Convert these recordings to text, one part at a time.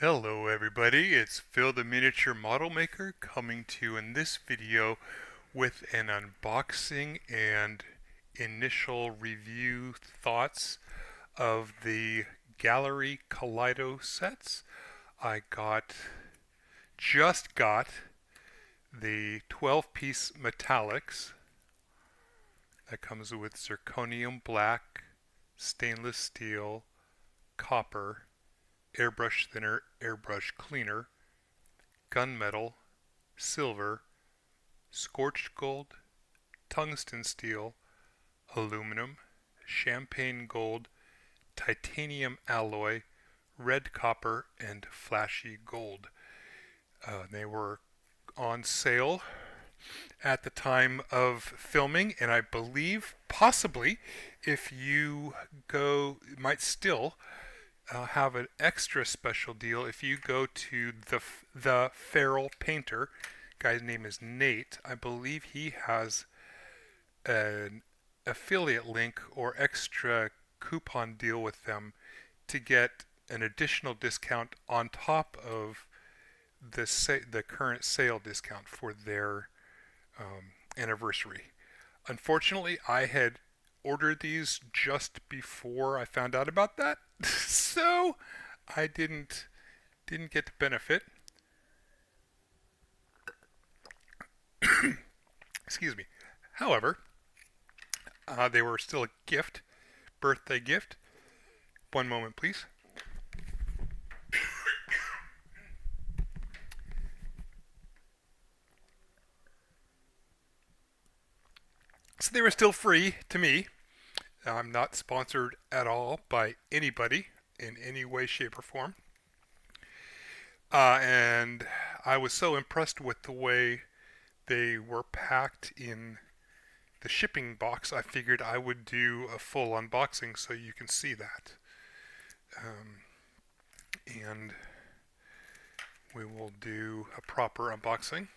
Hello everybody, it's Phil the Miniature Model Maker coming to you in this video with an unboxing and initial review thoughts of the Gaahleri Kaleido sets. I just got the 12-piece metallics that comes with zirconium black, stainless steel, copper, airbrush thinner, airbrush cleaner, gunmetal, silver, scorched gold, tungsten steel, aluminum, champagne gold, titanium alloy, red copper, and flashy gold. They were on sale at the time of filming, and I believe possibly if you go, it might still have an extra special deal if you go to the Feral Painter. Guy's name is Nate. I believe he has an affiliate link or extra coupon deal with them to get an additional discount on top of the current sale discount for their anniversary. Unfortunately, I had ordered these just before I found out about that, so I didn't get the benefit. Excuse me. However, they were still a gift, birthday gift. One moment, please. So they were still free to me. I'm not sponsored at all by anybody in any way, shape, or form. And I was so impressed with the way they were packed in the shipping box, I figured I would do a full unboxing so you can see that. Um, and we will do a proper unboxing.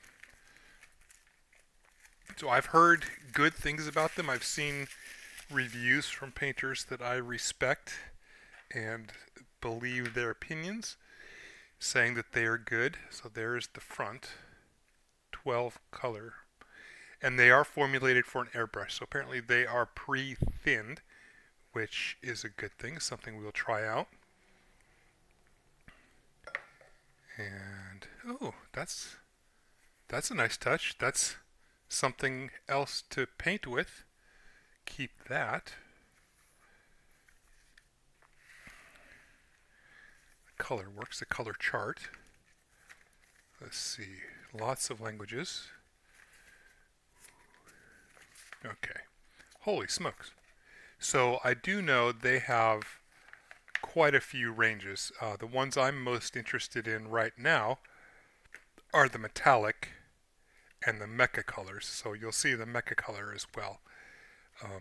So I've heard good things about them. I've seen reviews from painters that I respect and believe their opinions, saying that they are good. So there's the front, 12 color. And they are formulated for an airbrush. So apparently they are pre-thinned, which is a good thing, something we'll try out. And oh, that's a nice touch. That's something else to paint with. Keep that. The color works, the color chart. Let's see, lots of languages. Okay, holy smokes. So I do know they have quite a few ranges. The ones I'm most interested in right now are the metallic and the Mecha colors. So you'll see the Mecha color as well.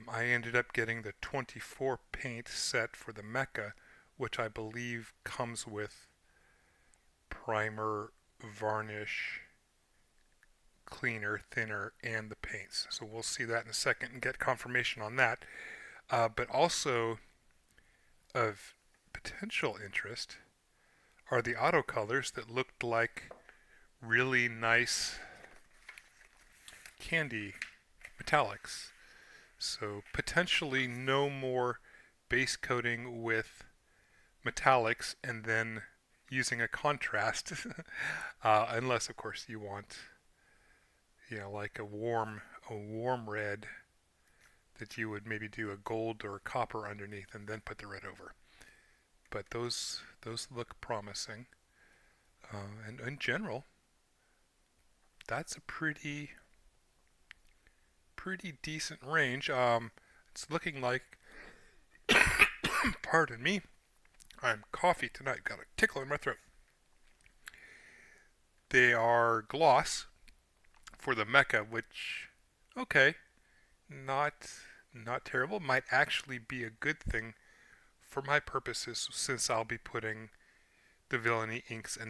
I ended up getting the 24 paint set for the Mecha, which I believe comes with primer, varnish, cleaner, thinner, and the paints. So we'll see that in a second and get confirmation on that. But also of potential interest are the auto colors that looked like really nice candy metallics. So potentially no more base coating with metallics and then using a contrast, unless of course you want, like a warm red that you would maybe do a gold or a copper underneath and then put the red over. But those look promising, and in general, that's a pretty decent range. It's looking like, pardon me, I'm coffee tonight. Got a tickle in my throat. They are gloss for the Mecha, which, okay, not not terrible. Might actually be a good thing for my purposes since I'll be putting the Villainy Inks um,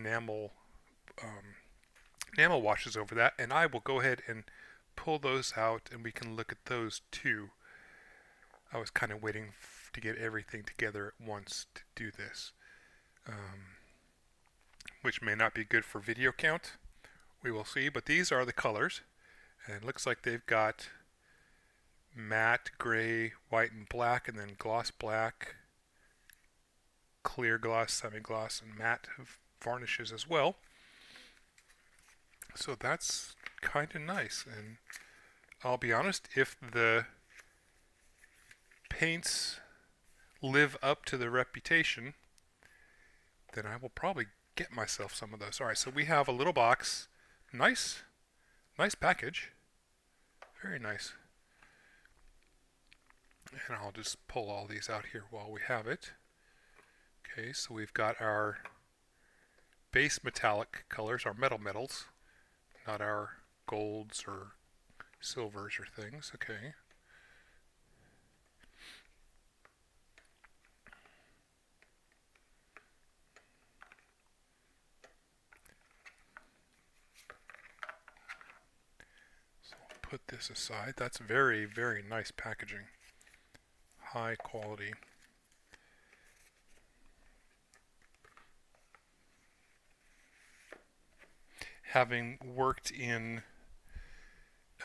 enamel washes over that, and I will go ahead and pull those out, and we can look at those too. I was kind of waiting to get everything together at once to do this. Um, which may not be good for video count. We will see, but these are the colors. And it looks like they've got matte, gray, white, and black, and then gloss black, clear gloss, semi-gloss, and matte varnishes as well. So that's kind of nice. And I'll be honest, if the paints live up to the reputation, then I will probably get myself some of those. Alright, so we have a little box. Nice package. Very nice. And I'll just pull all these out here while we have it. Okay, so we've got our base metallic colors, our metals, not our golds or silvers or things. Okay. So I'll put this aside. That's very, very nice packaging. High quality. Having worked in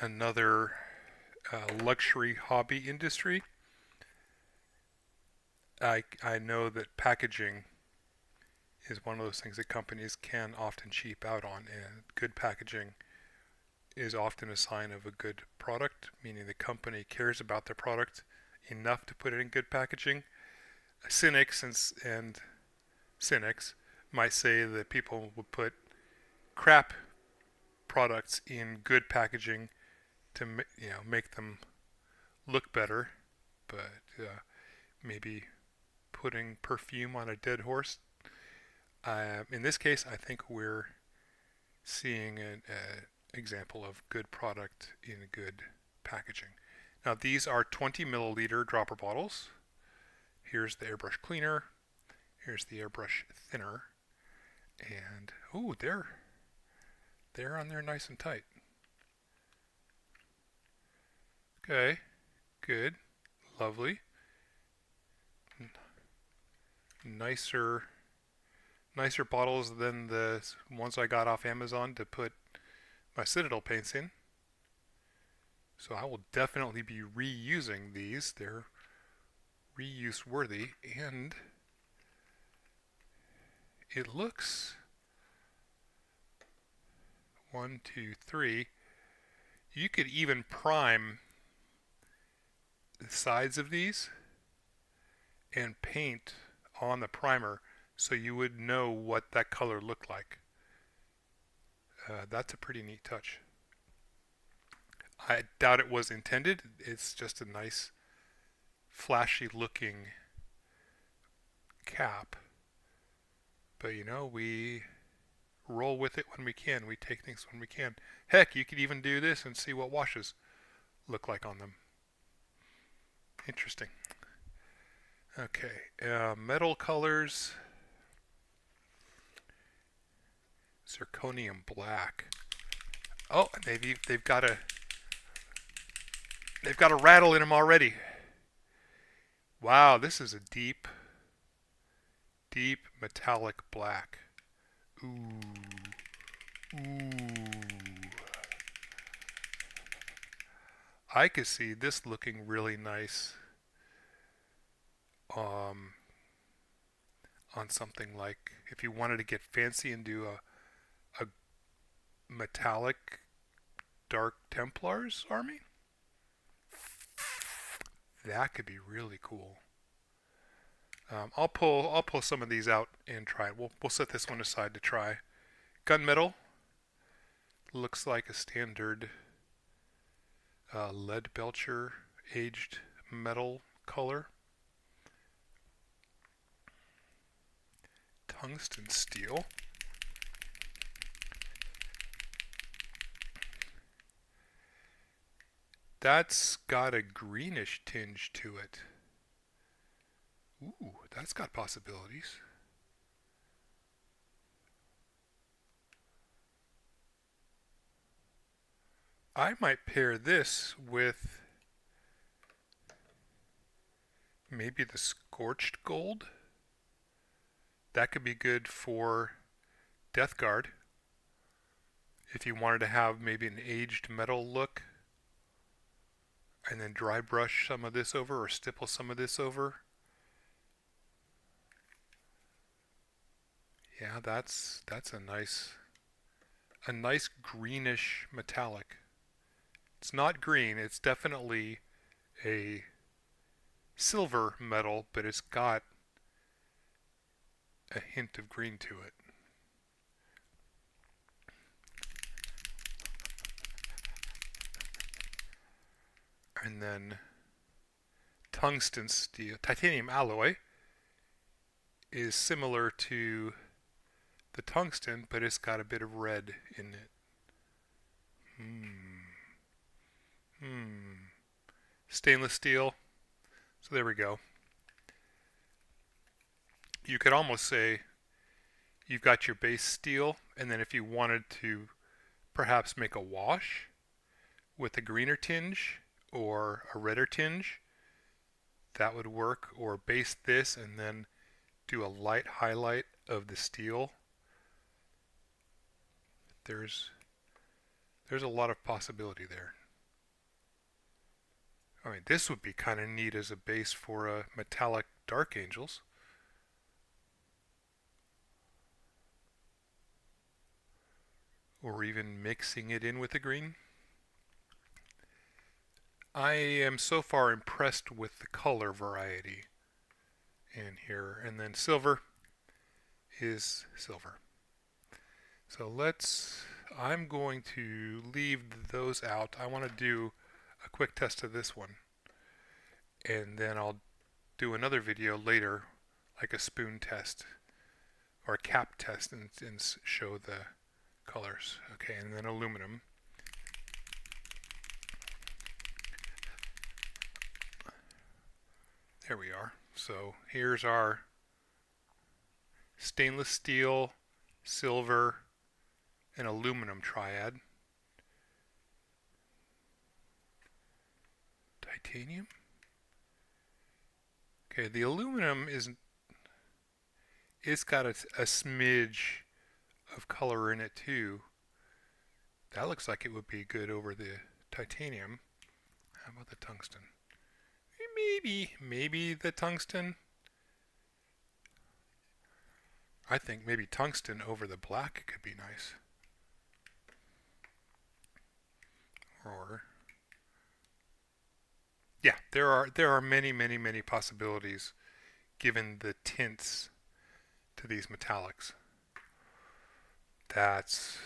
another luxury hobby industry, I know that packaging is one of those things that companies can often cheap out on, and good packaging is often a sign of a good product, meaning the company cares about their product enough to put it in good packaging. Cynics and cynics might say that people would put crap products in good packaging to make them look better, but maybe putting perfume on a dead horse. In this case, I think we're seeing an example of good product in good packaging. Now these are 20 milliliter dropper bottles. Here's the airbrush cleaner. Here's the airbrush thinner. And oh, they're on there nice and tight. Okay, good, lovely. Nicer bottles than the ones I got off Amazon to put my Citadel paints in. So I will definitely be reusing these. They're reuse worthy, and it looks 1, 2, 3. You could even prime the sides of these and paint on the primer so you would know what that color looked like. That's a pretty neat touch. I doubt it was intended. It's just a nice flashy looking cap. But we roll with it when we can. We take things when we can. Heck, you could even do this and see what washes look like on them. Interesting. Okay, metal colors. Zirconium black. Oh, they've got a rattle in them already. Wow, this is a deep metallic black. Ooh. I could see this looking really nice on something like, if you wanted to get fancy and do a metallic Dark Templars army, that could be really cool. I'll pull some of these out and try it. We'll set this one aside to try. Gunmetal looks like a standard lead belcher aged metal color. Tungsten steel. That's got a greenish tinge to it. Ooh, that's got possibilities. I might pair this with maybe the scorched gold. That could be good for Death Guard. If you wanted to have maybe an aged metal look, and then dry brush some of this over or stipple some of this over. Yeah, that's a nice greenish metallic. It's not green, it's definitely a silver metal, but it's got a hint of green to it. And then tungsten steel, titanium alloy is similar to the tungsten, but it's got a bit of red in it. Stainless steel. So there we go. You could almost say you've got your base steel, and then if you wanted to perhaps make a wash with a greener tinge or a redder tinge, that would work. Or base this and then do a light highlight of the steel. There's a lot of possibility there. I mean, this would be kind of neat as a base for a metallic Dark Angels. Or even mixing it in with the green. I am so far impressed with the color variety in here. And then silver is silver. So I'm going to leave those out. I want to do a quick test of this one. And then I'll do another video later, like a spoon test or a cap test, and show the colors. Okay, and then aluminum. There we are. So here's our stainless steel, silver, and aluminum triad. Titanium. Okay, the aluminum it's got a smidge of color in it too. That looks like it would be good over the titanium. How about the tungsten? Maybe the tungsten. I think maybe tungsten over the black could be nice. Or yeah, there are many possibilities given the tints to these metallics. That's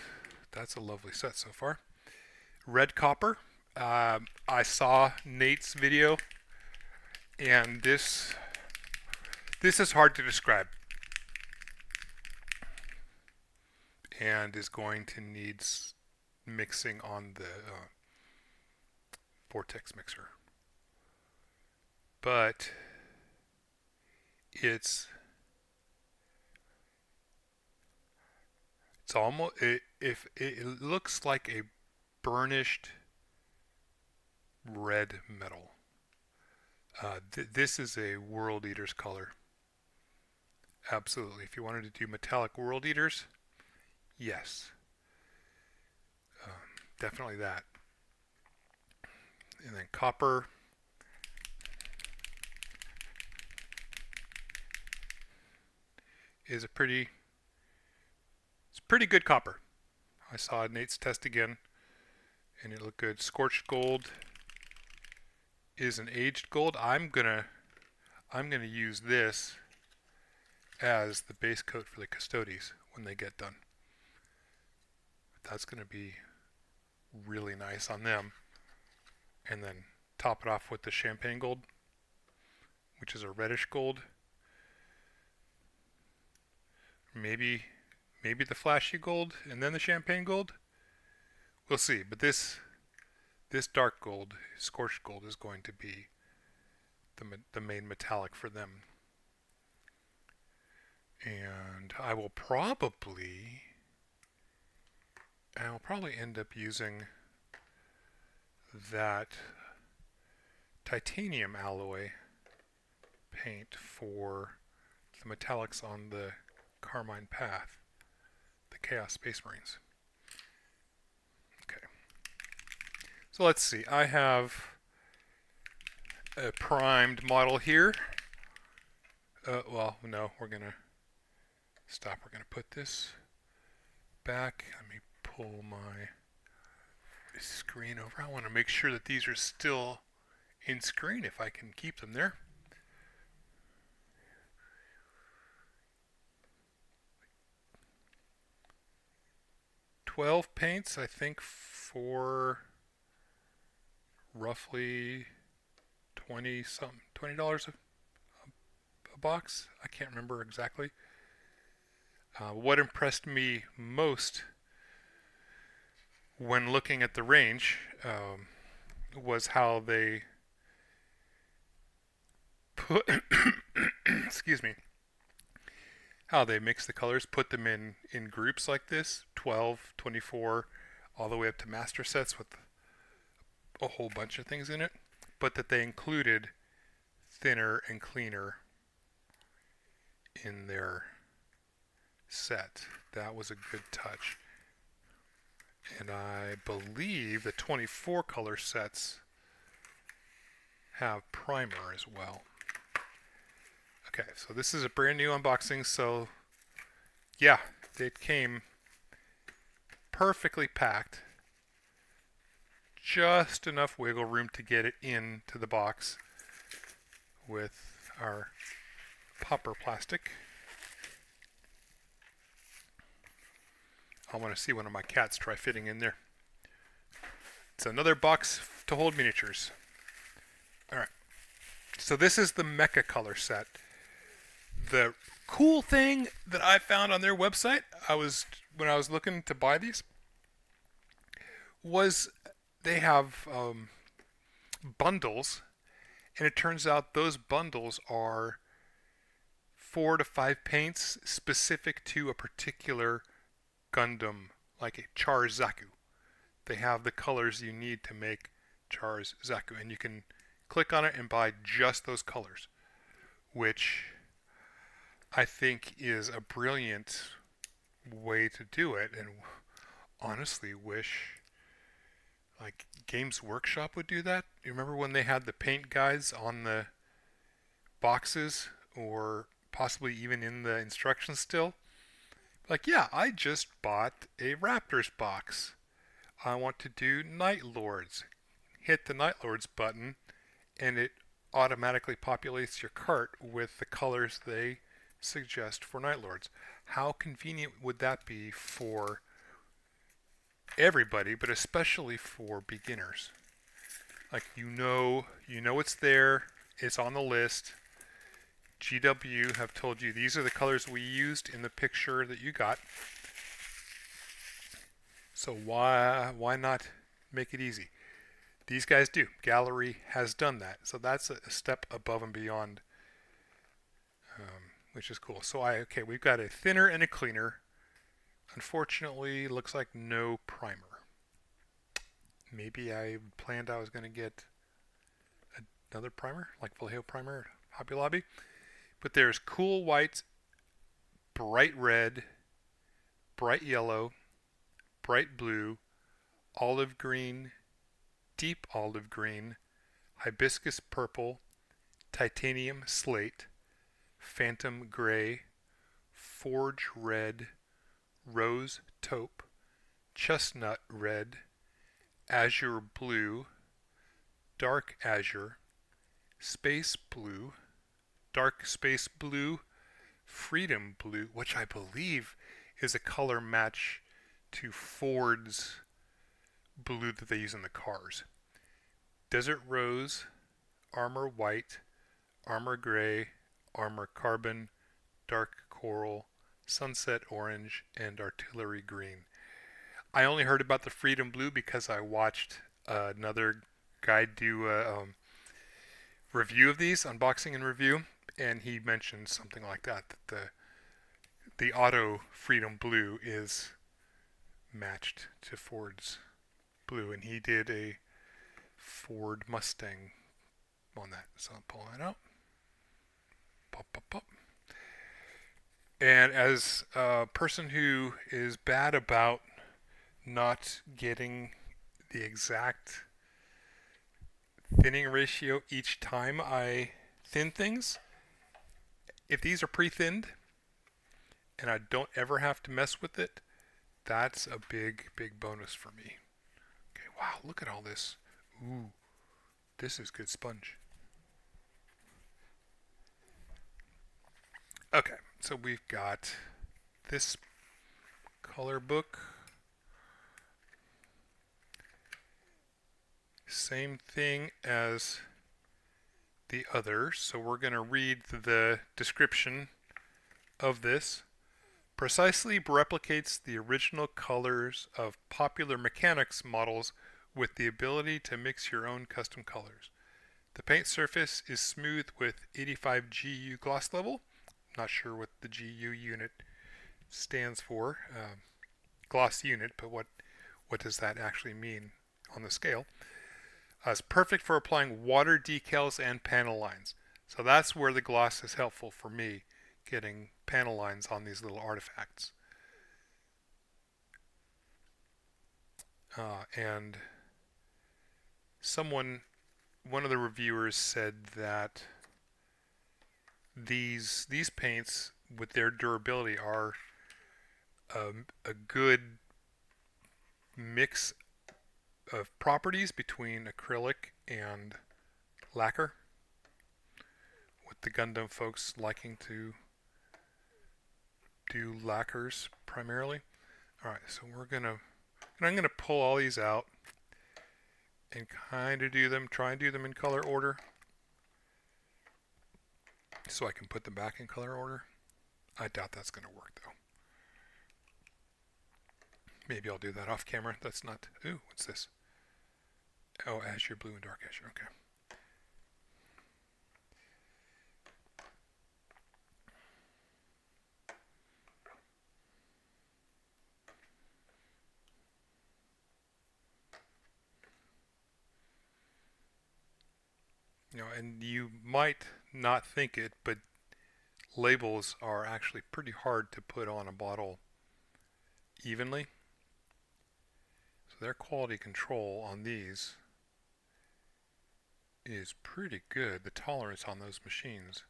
a lovely set so far. Red copper. I saw Nate's video, and this is hard to describe, and is going to need mixing on the vortex mixer. But it's almost if it looks like a burnished red metal. This is a World Eaters color. Absolutely. If you wanted to do metallic World Eaters, yes. Definitely that. And then copper. Is pretty good copper. I saw Nate's test again, and it looked good. Scorched gold is an aged gold. I'm gonna use this as the base coat for the Custodes when they get done. That's gonna be really nice on them. And then top it off with the champagne gold, which is a reddish gold. Maybe the flashy gold and then the champagne gold. We'll see. But this dark gold, scorched gold, is going to be the main metallic for them. And I'll probably end up using that titanium alloy paint for the metallics on the Carmine Path. the Chaos Space Marines. Okay. So let's see. I have a primed model here. Well, no, we're going to stop. We're going to put this back. Let me pull my screen over. I want to make sure that these are still in screen if I can keep them there. $12 paints, I think, for roughly $20 a box. I can't remember exactly. What impressed me most when looking at the range was how they put excuse me, how they mix the colors, put them in groups like this, 12, 24, all the way up to master sets with a whole bunch of things in it, but that they included thinner and cleaner in their set. That was a good touch. And I believe the 24 color sets have primer as well. Okay, so this is a brand new unboxing, so yeah, it came perfectly packed. Just enough wiggle room to get it into the box with our popper plastic. I want to see one of my cats try fitting in there. It's another box to hold miniatures. Alright, so this is the Mecha color set. The cool thing that I found on their website, when I was looking to buy these, was they have bundles, and it turns out those bundles are 4 to 5 paints specific to a particular Gundam, like a Char's Zaku. They have the colors you need to make Char's Zaku, and you can click on it and buy just those colors, which I think is a brilliant way to do it, and honestly wish like Games Workshop would do that. You remember when they had the paint guides on the boxes, or possibly even in the instructions still? Like, yeah, I just bought a Raptors box. I want to do Night Lords. Hit the Night Lords button, and it automatically populates your cart with the colors they suggest for Night Lords. How convenient would that be for everybody, but especially for beginners? Like, you know it's there, it's on the list. GW have told you these are the colors we used in the picture that you got. So why not make it easy? These guys do. Gaahleri has done that. So that's a step above and beyond, which is cool. So we've got a thinner and a cleaner. Unfortunately, looks like no primer. Maybe I planned I was going to get another primer, like Vallejo primer at Hobby Lobby. But there's cool white, bright red, bright yellow, bright blue, olive green, deep olive green, hibiscus purple, titanium slate, phantom gray, forge red, rose taupe, chestnut red, azure blue, dark azure, space blue, dark space blue, freedom blue, which I believe is a color match to Ford's blue that they use in the cars. Desert rose, armor white, armor gray, armor carbon, dark coral, sunset orange, and artillery green. I only heard about the freedom blue because I watched another guy do a review of these, unboxing and review, and he mentioned something like that the auto freedom blue is matched to Ford's blue, and he did a Ford Mustang on that. So I'll pull that out. Pop, pop, pop. And as a person who is bad about not getting the exact thinning ratio each time I thin things, if these are pre-thinned and I don't ever have to mess with it, that's a big, big bonus for me. Okay, wow, look at all this. Ooh, this is good sponge. Okay, so we've got this color book. Same thing as the others. So we're going to read the description of this. Precisely replicates the original colors of popular mechanics models with the ability to mix your own custom colors. The paint surface is smooth with 85 GU gloss level. Not sure what the GU unit stands for, gloss unit, but what does that actually mean on the scale? It's perfect for applying water decals and panel lines. So that's where the gloss is helpful for me, getting panel lines on these little artifacts. And one of the reviewers said that these paints with their durability are a good mix of properties between acrylic and lacquer, with the Gundam folks liking to do lacquers primarily. Alright, so I'm gonna pull all these out and kind of try and do them in color order so I can put them back in color order. I doubt that's gonna work though. Maybe I'll do that off camera. That's not, ooh, what's this? Oh, azure, blue, and dark azure, okay. And you might not think it, but labels are actually pretty hard to put on a bottle evenly. So their quality control on these is pretty good. The tolerance on those machines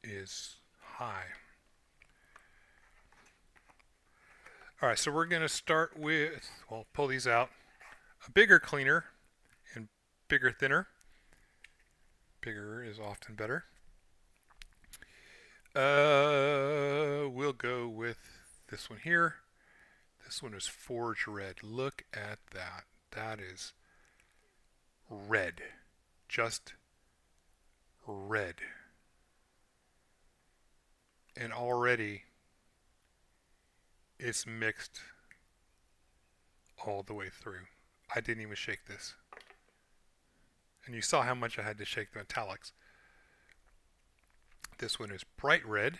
is high. Alright, so we're going to start with, well, pull these out. A bigger cleaner and bigger thinner. Bigger is often better. We'll go with this one here. This one is Forge Red. Look at that. That is red. Just red. And already it's mixed all the way through. I didn't even shake this. And you saw how much I had to shake the metallics. This one is bright red.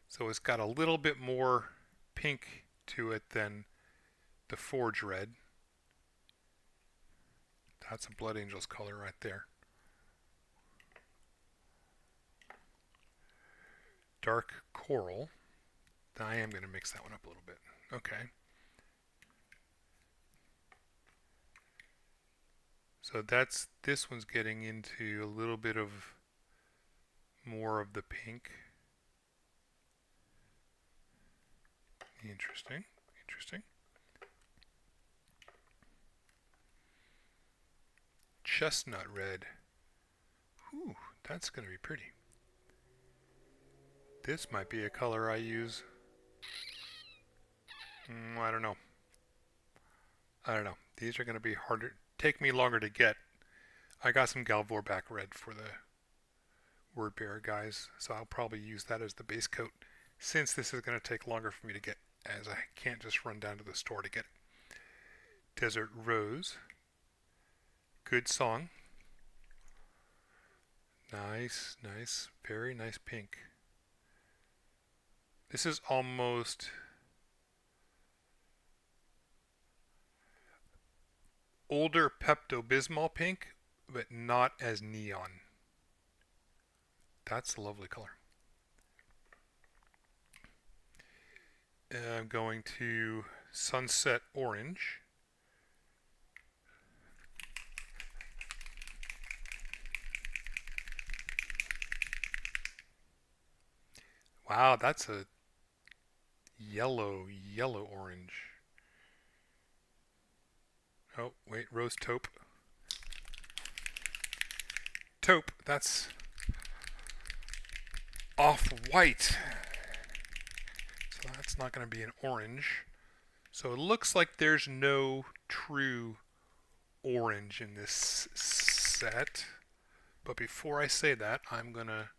So it's got a little bit more pink to it than the Forge Red. That's a Blood Angel's color right there. Dark Coral. I am going to mix that one up a little bit. Okay. So this one's getting into a little bit of more of the pink. Interesting. Chestnut red. Ooh, that's going to be pretty. This might be a color I use. I don't know. These are going to be harder. Take me longer to get. I got some Galvorback red for the Word Bearer guys, so I'll probably use that as the base coat, since this is going to take longer for me to get, as I can't just run down to the store to get it. Desert Rose. Good song. Nice. Very nice pink. This is almost older Pepto-Bismol pink, but not as neon. That's a lovely color. I'm going to Sunset Orange. Wow, that's a yellow orange. Oh, wait, rose taupe. Taupe, that's off-white. So that's not going to be an orange. So it looks like there's no true orange in this set. But before I say that, I'm going to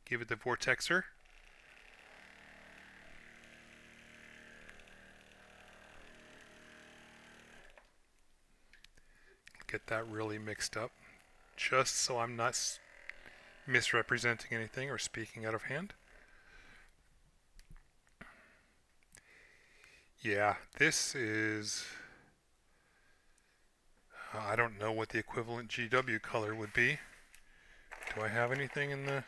give it the Vortexer. Get that really mixed up, just so I'm not misrepresenting anything or speaking out of hand. Yeah, this is... I don't know what the equivalent GW color would be. Do I have anything in the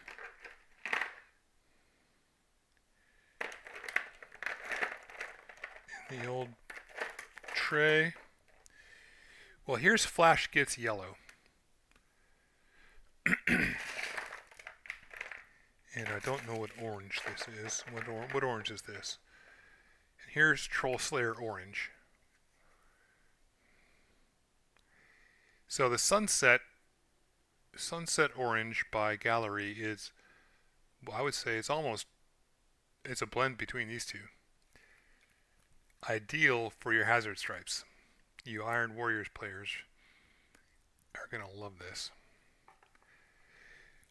old tray? Well, here's Flash Gets Yellow. And I don't know what orange this is. What orange is this? And here's Troll Slayer Orange. So the Sunset Orange by Gaahleri is, well, I would say it's a blend between these two. Ideal for your Hazard Stripes. You Iron Warriors players are going to love this.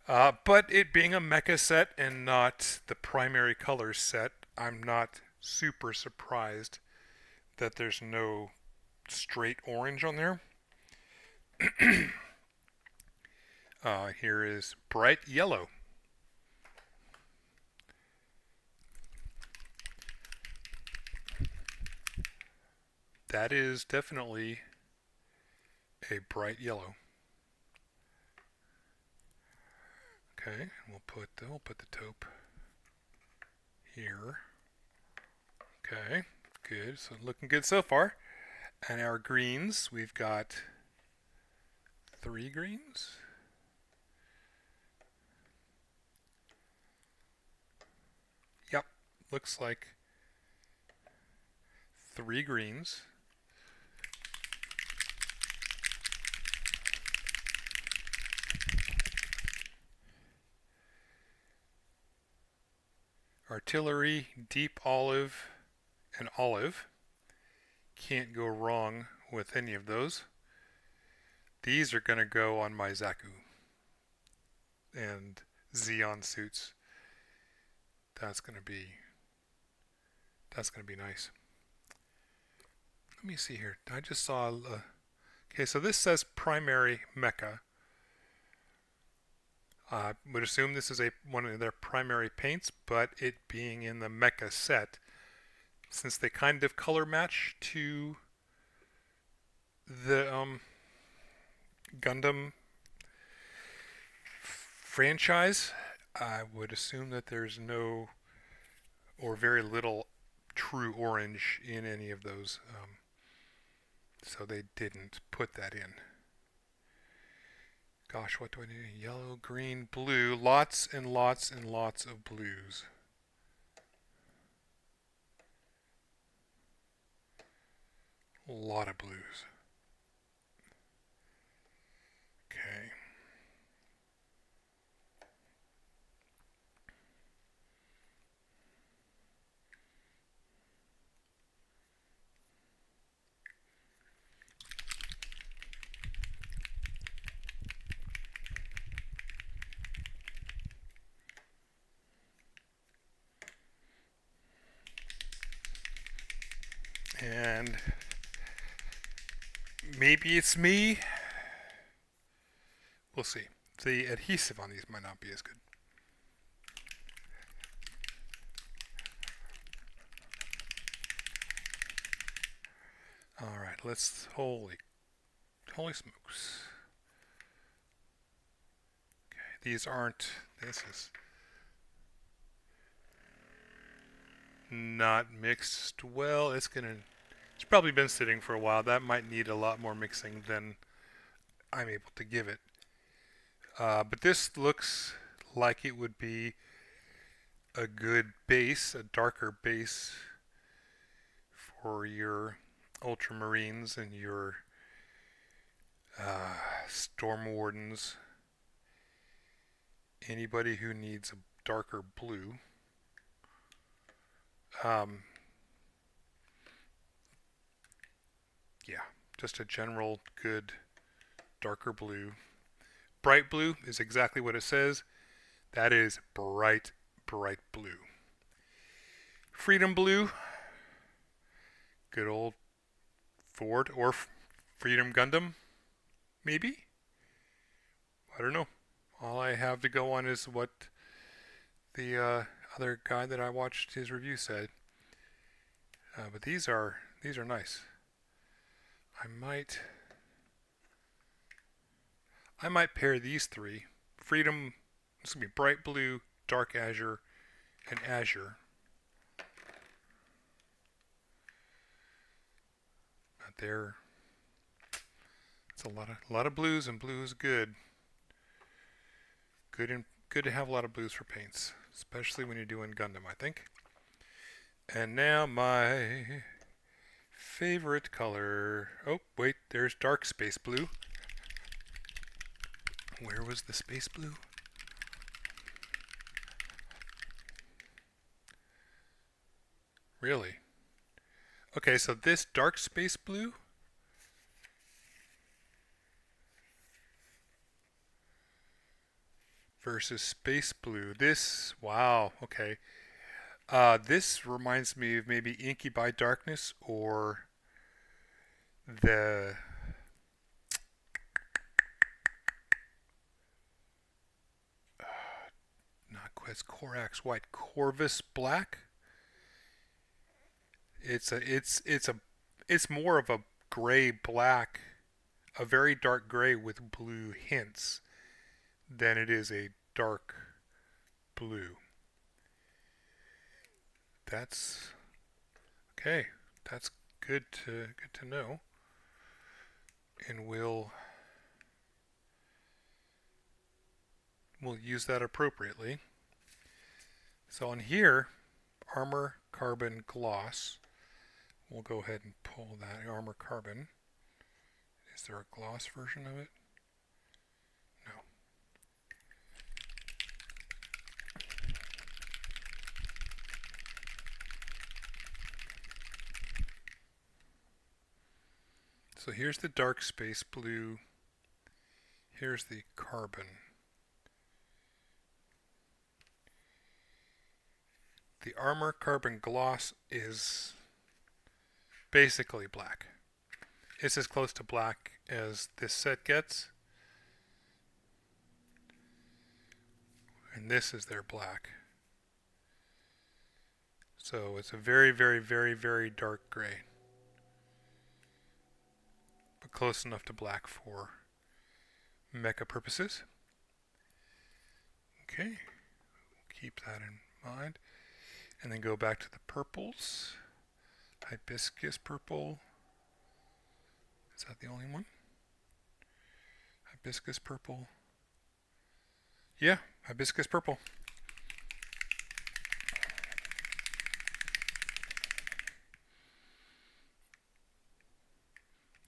But it being a mecha set and not the primary colors set, I'm not super surprised that there's no straight orange on there. Here is bright yellow. That is definitely a bright yellow. Okay, we'll put the taupe here. Okay, good. So looking good so far. And our greens, we've got 3 greens. Yep, looks like 3 greens. Artillery, deep olive, and olive. Can't go wrong with any of those. These are going to go on my Zaku and Xeon suits. That's going to be nice. Let me see here. I just saw... okay, so this says primary mecha. I would assume this is one of their primary paints, but it being in the mecha set, since they kind of color match to the Gundam franchise, I would assume that there's no or very little true orange in any of those. So they didn't put that in. Gosh, what do I need? Yellow, green, blue. Lots and lots and lots of blues. A lot of blues. Okay. And maybe it's me. We'll see. The adhesive on these might not be as good. Alright, let's... Holy smokes. Okay, these aren't... This is not mixed well. It's probably been sitting for a while. That might need a lot more mixing than I'm able to give it. But this looks like it would be a good base, a darker base for your ultramarines and your storm wardens. Anybody who needs a darker blue. Yeah, just a general good darker blue. Bright blue is exactly what it says. That is bright, bright blue. Freedom blue, good old Ford or Freedom Gundam, maybe? I don't know. All I have to go on is what the other guy that I watched his review said. But these are nice. I might pair these three. Freedom, this will be bright blue, dark azure, and azure. But it's a lot of blues, and blue is good. Good to have a lot of blues for paints, especially when you're doing Gundam, I think. And now my favorite color. Oh, wait, there's dark space blue. Where was the space blue? Really? Okay, so this dark space blue versus space blue. This, wow, okay. This reminds me of maybe Inky by Darkness or the not Quest Corax White, Corvus Black. It's more of a gray black, a very dark gray with blue hints than it is a dark blue. That's okay. That's good to know. And we'll use that appropriately. So on here, armor carbon gloss. We'll go ahead and pull that armor carbon. Is there a gloss version of it? No. So here's the dark space blue. Here's the carbon. The armor carbon gloss is basically black. It's as close to black as this set gets. And this is their black. So it's a very, very, very, very dark gray. But close enough to black for mecha purposes. Okay, keep that in mind. And then go back to the purples. Hibiscus purple. Is that the only one? Hibiscus purple. Yeah, hibiscus purple.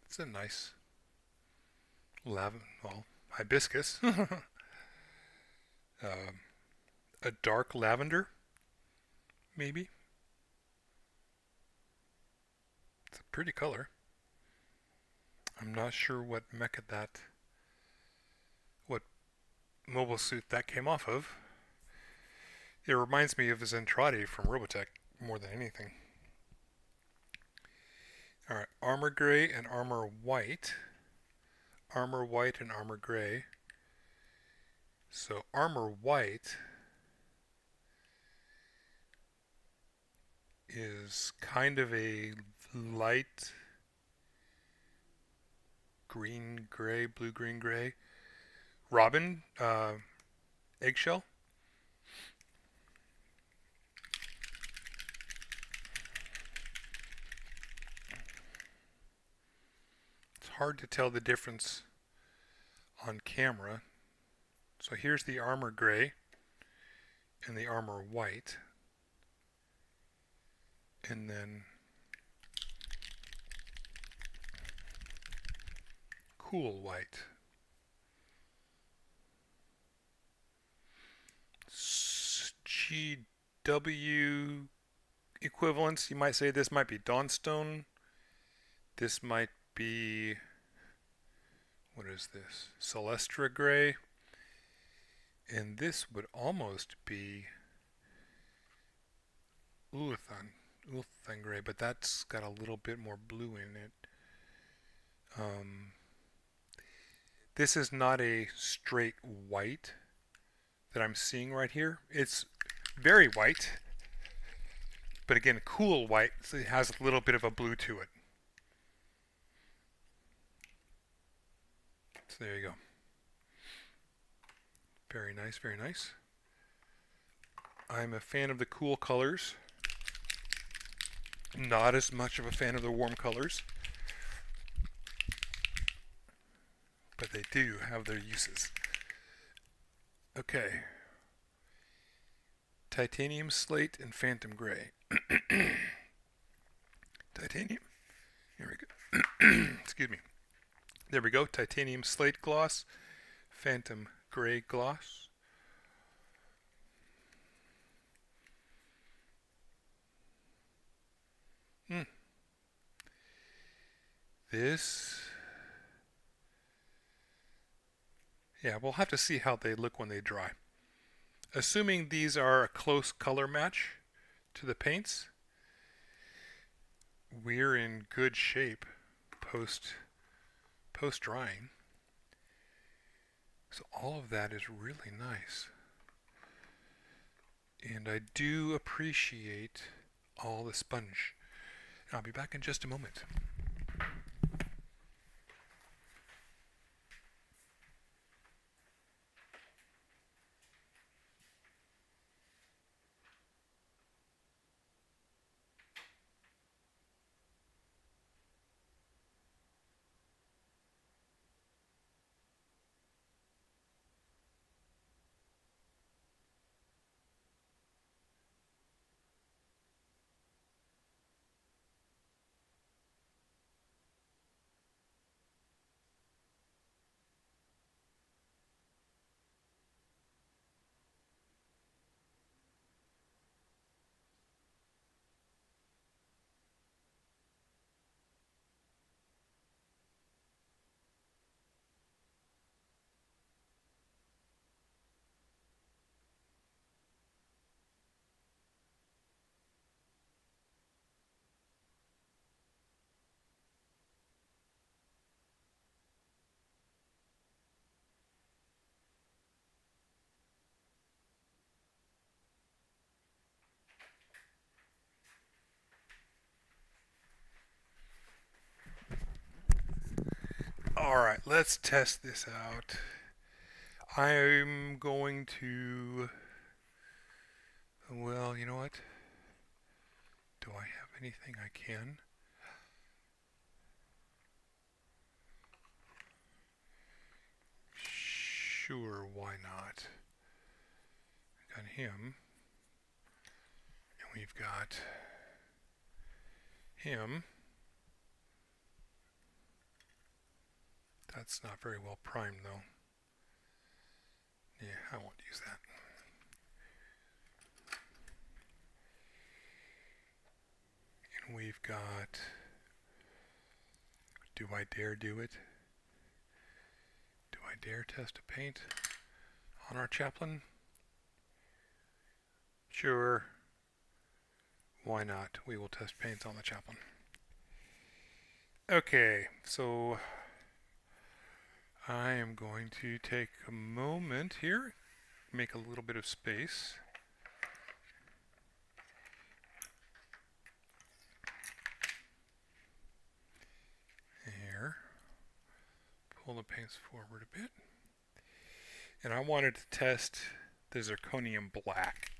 It's a nice hibiscus. A dark lavender, maybe. It's a pretty color. I'm not sure what what mobile suit that came off of. It reminds me of Zentradi from Robotech more than anything. Alright, armor gray and armor white. Armor white and armor gray. So armor white is kind of a light green gray, blue green gray. Robin, eggshell. hard to tell the difference on camera. So here's the armor gray and the armor white. And then cool white. GW equivalents, you might say this might be Dawnstone. This might be, what is this? Celestra gray. And this would almost be Ulthan gray, but that's got a little bit more blue in it. This is not a straight white that I'm seeing right here. It's very white, but again, cool white, so it has a little bit of a blue to it. So there you go. Very nice, very nice. I'm a fan of the cool colors. Not as much of a fan of the warm colors. But they do have their uses. Okay. Titanium slate and phantom gray. Titanium. Here we go. Excuse me. There we go. Titanium slate gloss. Phantom gray gloss. This. Yeah, we'll have to see how they look when they dry. Assuming these are a close color match to the paints, we're in good shape post drying. So all of that is really nice. And I do appreciate all the sponge. And I'll be back in just a moment. Alright, let's test this out. I'm going to... Well, you know what? Do I have anything I can? Sure, why not? Got him. And we've got him. That's not very well primed though. Yeah, I won't use that. And we've got... Do I dare do it? Do I dare test a paint on our chaplain? Sure. Why not? We will test paints on the chaplain. Okay, so I am going to take a moment here, make a little bit of space. Here, pull the paints forward a bit. And I wanted to test the zirconium black.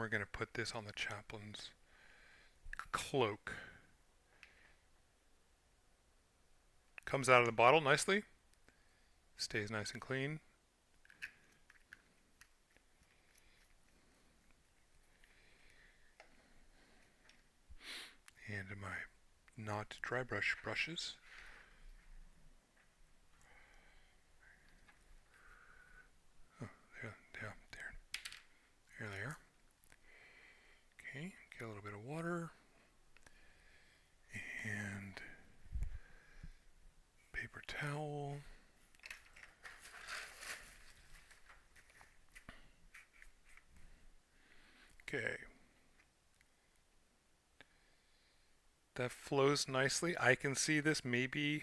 we're going to put this on the chaplain's cloak. Comes out of the bottle nicely. Stays nice and clean. And my not dry brush brushes. Oh, there they are. Okay, get a little bit of water and paper towel. Okay. That flows nicely. I can see this maybe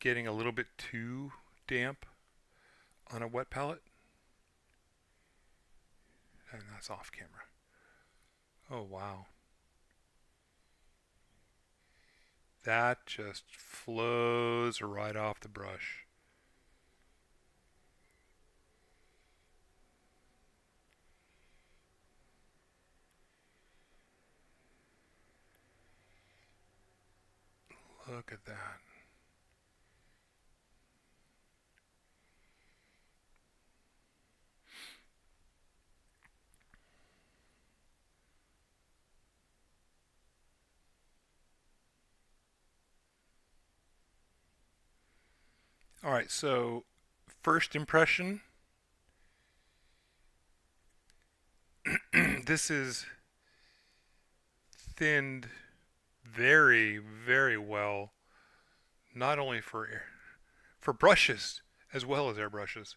getting a little bit too damp on a wet palette. And that's off camera. Oh, wow. That just flows right off the brush. Look at that. All right, so first impression. This is thinned very, very well, not only for brushes as well as airbrushes.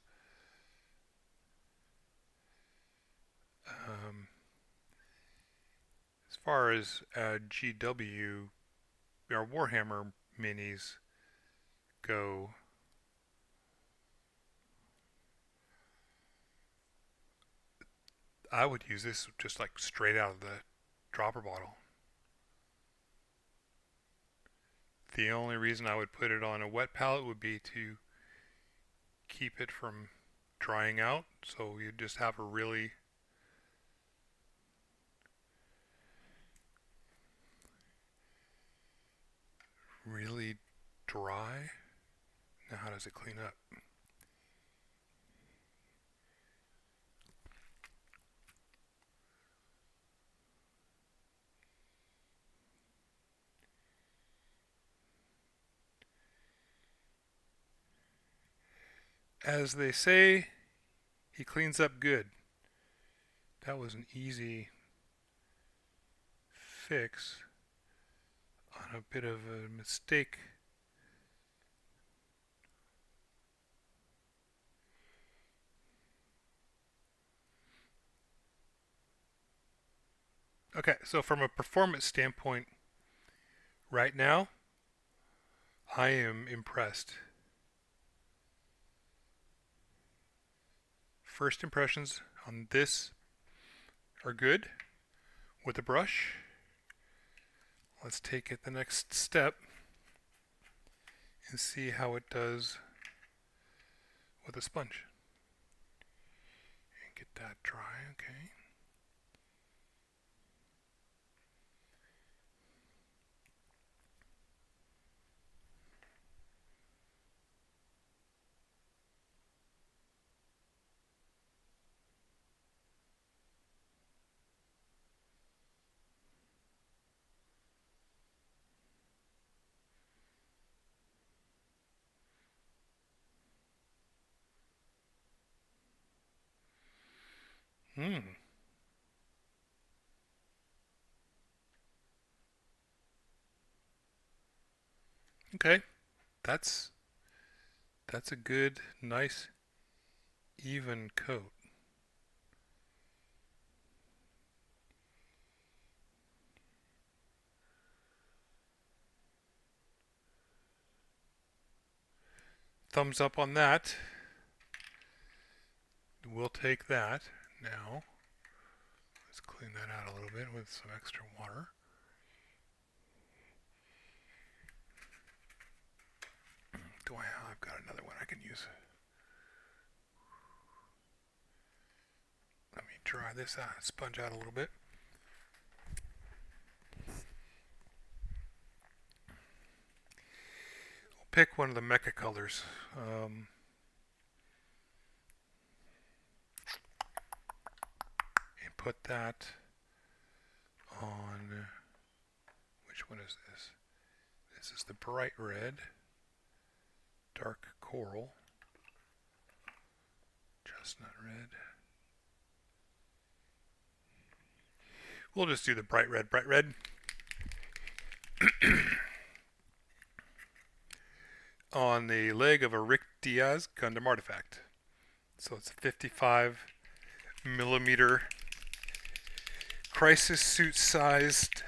As far as GW, our Warhammer minis go, I would use this just like straight out of the dropper bottle. The only reason I would put it on a wet palette would be to keep it from drying out, so you just have a really dry. Now how does it clean up? As they say, he cleans up good. That was an easy fix on a bit of a mistake. Okay, so from a performance standpoint, right now, I am impressed. First impressions on this are good with the brush. Let's take it the next step and see how it does with a sponge. And get that dry, okay. Okay, that's a good, nice, even coat. Thumbs up on that. We'll take that now. Let's clean that out a little bit with some extra water. I've got another one I can use. Let me dry this out, sponge out a little bit. We'll pick one of the Mecha colors. And put that on, which one is this? This is the bright red, dark coral, chestnut red. We'll just do the bright red, bright red. On the leg of a Rick Diaz Gundam artifact. So it's a 55 millimeter crisis suit sized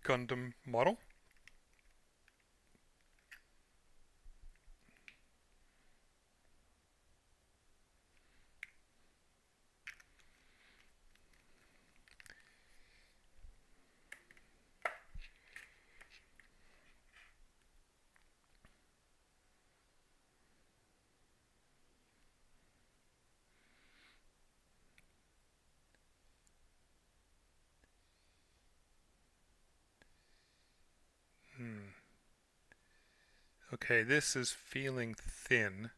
Gundam model. Okay, this is feeling thin.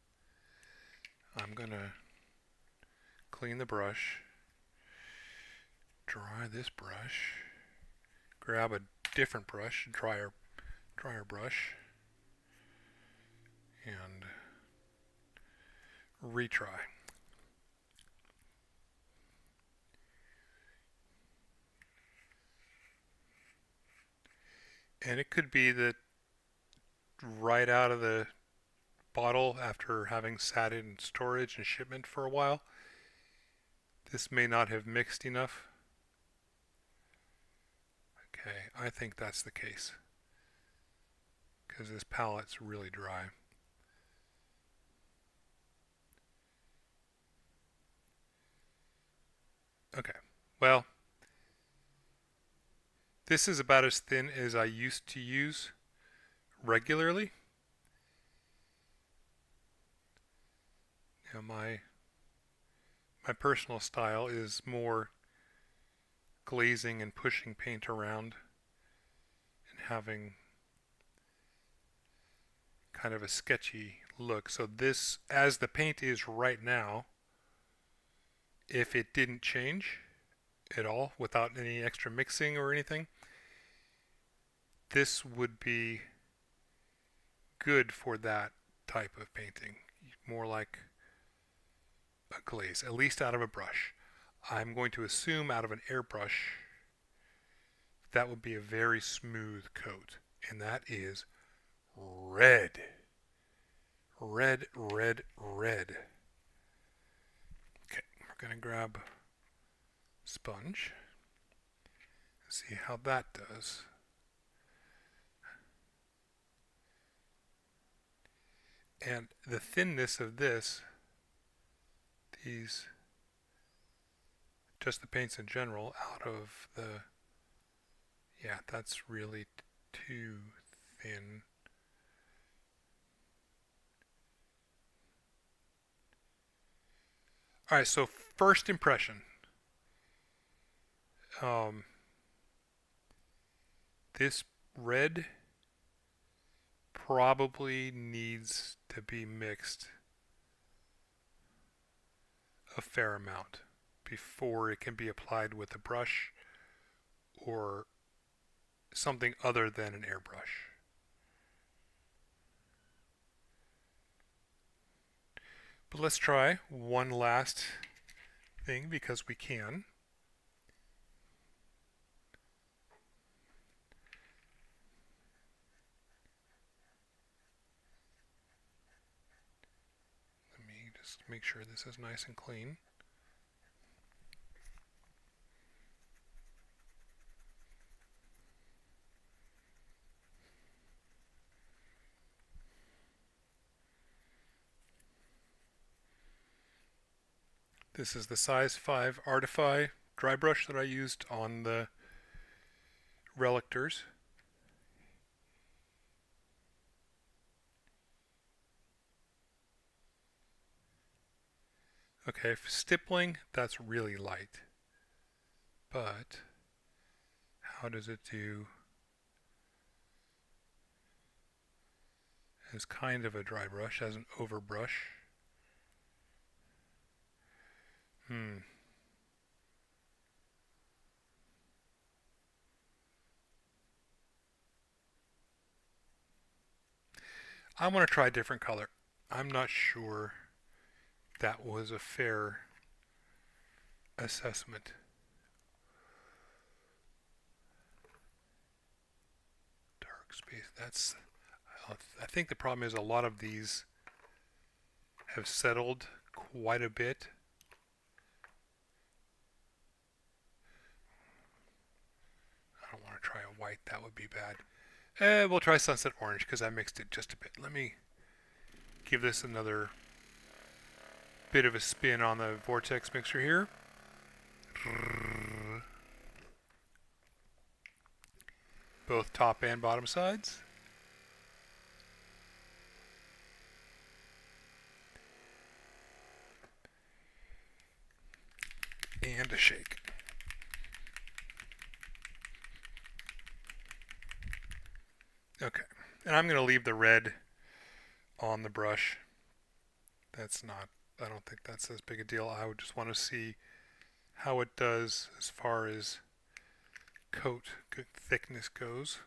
I'm gonna clean the brush, dry this brush, grab a different brush, drier brush, and retry. And it could be that right out of the bottle, after having sat in storage and shipment for a while, this may not have mixed enough. Okay, I think that's the case, because this palette's really dry. Okay, well, this is about as thin as I used to use regularly. Now my personal style is more glazing and pushing paint around and having kind of a sketchy look. So this, as the paint is right now, if it didn't change at all without any extra mixing or anything, this would be good for that type of painting. More like a glaze, at least out of a brush. I'm going to assume out of an airbrush that would be a very smooth coat, and that is red. Red, red, red. Okay, we're going to grab sponge and see how that does. And the thinness of this, just the paints in general, out of the, yeah, that's really too thin. Alright, so first impression. This red probably needs to be mixed a fair amount before it can be applied with a brush or something other than an airbrush. But let's try one last thing because we can. Let me just make sure this is nice and clean. This is the size 5 Artify dry brush that I used on the relictors. Okay, for stippling, that's really light. But how does it do as kind of a dry brush, as an overbrush? Hmm. I want to try a different color. I'm not sure that was a fair assessment. Dark space. I think the problem is a lot of these have settled quite a bit. I don't want to try a white. That would be bad. We'll try sunset orange because I mixed it just a bit. Let me give this another bit of a spin on the vortex mixer here. Both top and bottom sides. And a shake. Okay. And I'm going to leave the red on the brush. I don't think that's as big a deal. I would just want to see how it does as far as coat thickness goes.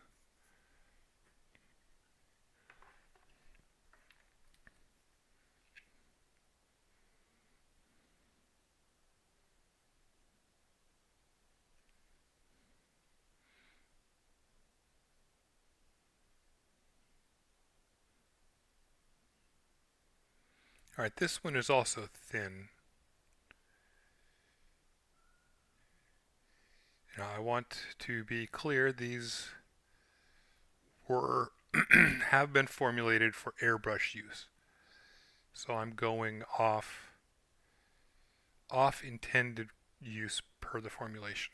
Alright, this one is also thin. Now I want to be clear, these were have been formulated for airbrush use. So I'm going off intended use per the formulation.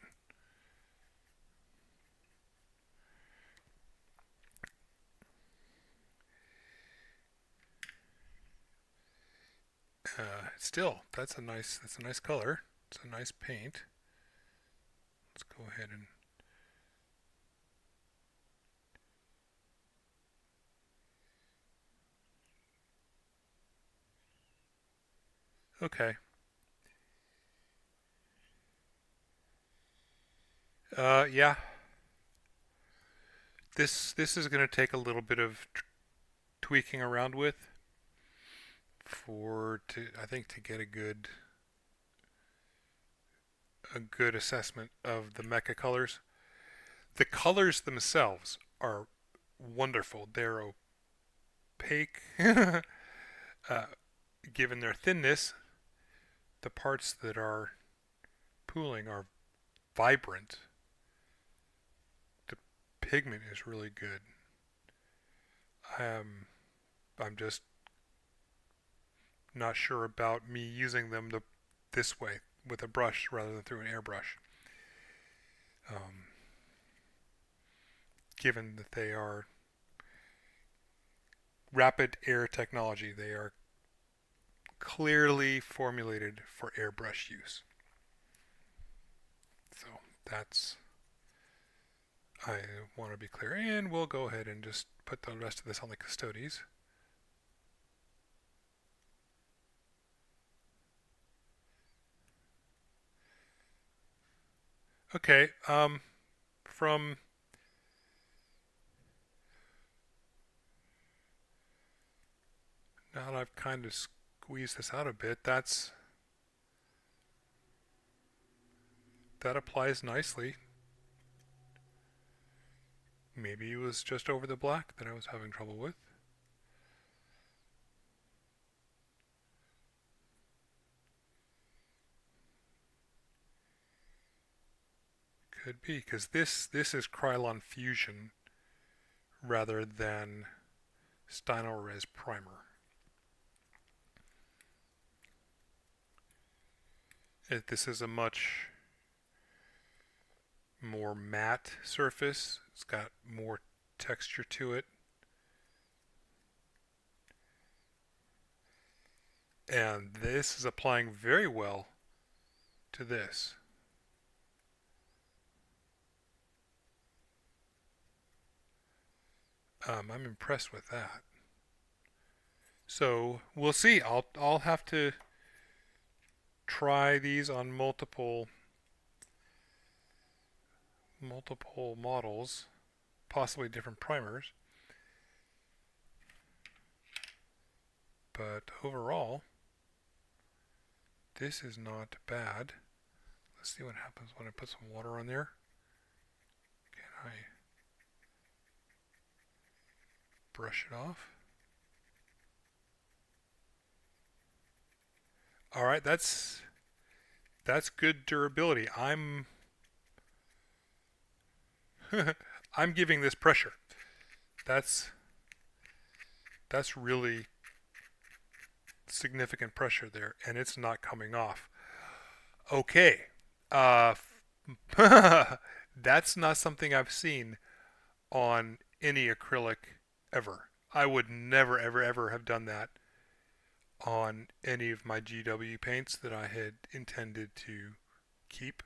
Still, that's a nice color. It's a nice paint. Let's go ahead and okay. Yeah. This is going to take a little bit of tweaking around with I think to get a good assessment of the Mecha colors. The colors themselves are wonderful. They're opaque, given their thinness. The parts that are pooling are vibrant. The pigment is really good. I'm just not sure about me using them this way with a brush rather than through an airbrush. Um, Given that they are rapid air technology, they are clearly formulated for airbrush use. So that's, I want to be clear. And we'll go ahead and just put the rest of this on the Custodes. Okay, from now that I've kind of squeezed this out a bit, that applies nicely. Maybe it was just over the black that I was having trouble with. Could be, because this is Krylon Fusion rather than Stynylrez Primer. This is a much more matte surface. It's got more texture to it. And this is applying very well to this. I'm impressed with that. So we'll see. I'll have to try these on multiple models, possibly different primers. But overall, this is not bad. Let's see what happens when I put some water on there. Can I brush it off? All right, that's good durability. I'm I'm giving this pressure. That's really significant pressure there, and it's not coming off. Okay, uh, that's not something I've seen on any acrylic ever. I would never, ever, ever have done that on any of my GW paints that I had intended to keep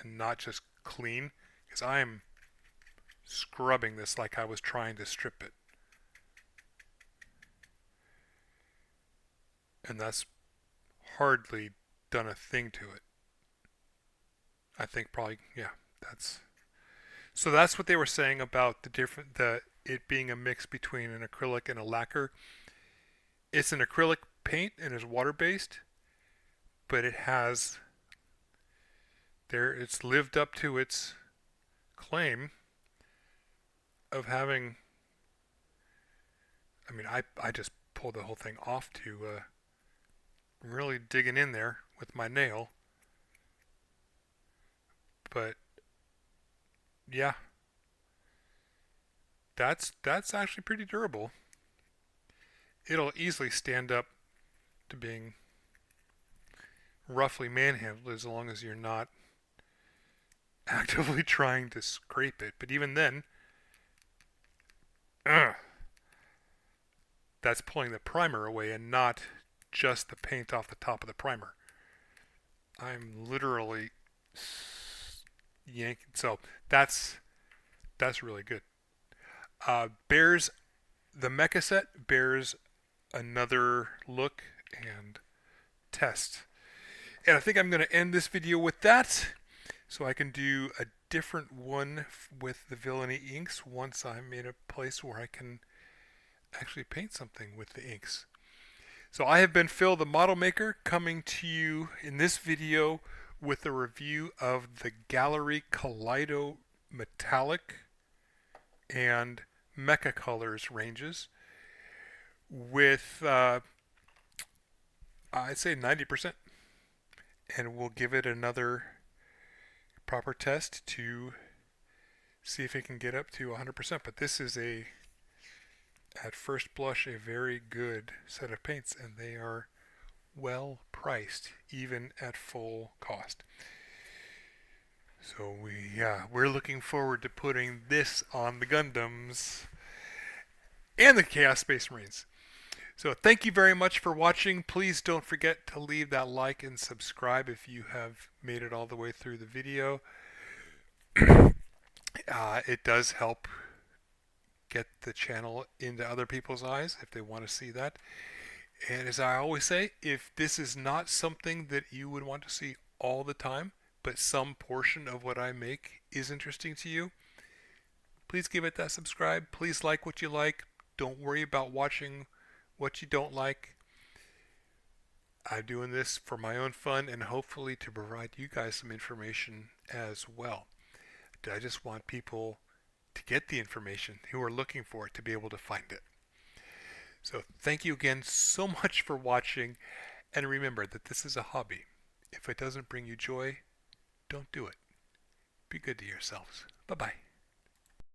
and not just clean, because I am scrubbing this like I was trying to strip it. And that's hardly done a thing to it. I think probably, yeah, that's so that's what they were saying about the it being a mix between an acrylic and a lacquer. It's an acrylic paint and is water based, but it's lived up to its claim of having. I mean, I just pulled the whole thing off to really digging in there with my nail, but yeah, that's actually pretty durable. It'll easily stand up to being roughly manhandled as long as you're not actively trying to scrape it. But even then, that's pulling the primer away and not just the paint off the top of the primer. I'm literally yanking. So that's really good. Bears the Mecha set bears another look and test. And I think I'm going to end this video with that, so I can do a different one with the Villainy inks once I'm in a place where I can actually paint something with the inks. So I have been Phil the Model Maker, coming to you in this video with a review of the Gaahleri Kaleido Metallic and Mecha Colors ranges with I'd say 90%, and we'll give it another proper test to see if it can get up to 100%. But this is at first blush, a very good set of paints, and they are well priced even at full cost. So we're looking forward to putting this on the Gundams and the Chaos Space Marines. So thank you very much for watching. Please don't forget to leave that like and subscribe if you have made it all the way through the video. It does help get the channel into other people's eyes if they want to see that. And as I always say, if this is not something that you would want to see all the time, but some portion of what I make is interesting to you, please give it that subscribe. Please like what you like. Don't worry about watching what you don't like. I'm doing this for my own fun and hopefully to provide you guys some information as well. I just want people to get the information who are looking for it to be able to find it. So thank you again so much for watching, and remember that this is a hobby. If it doesn't bring you joy, don't do it. Be good to yourselves. Bye-bye.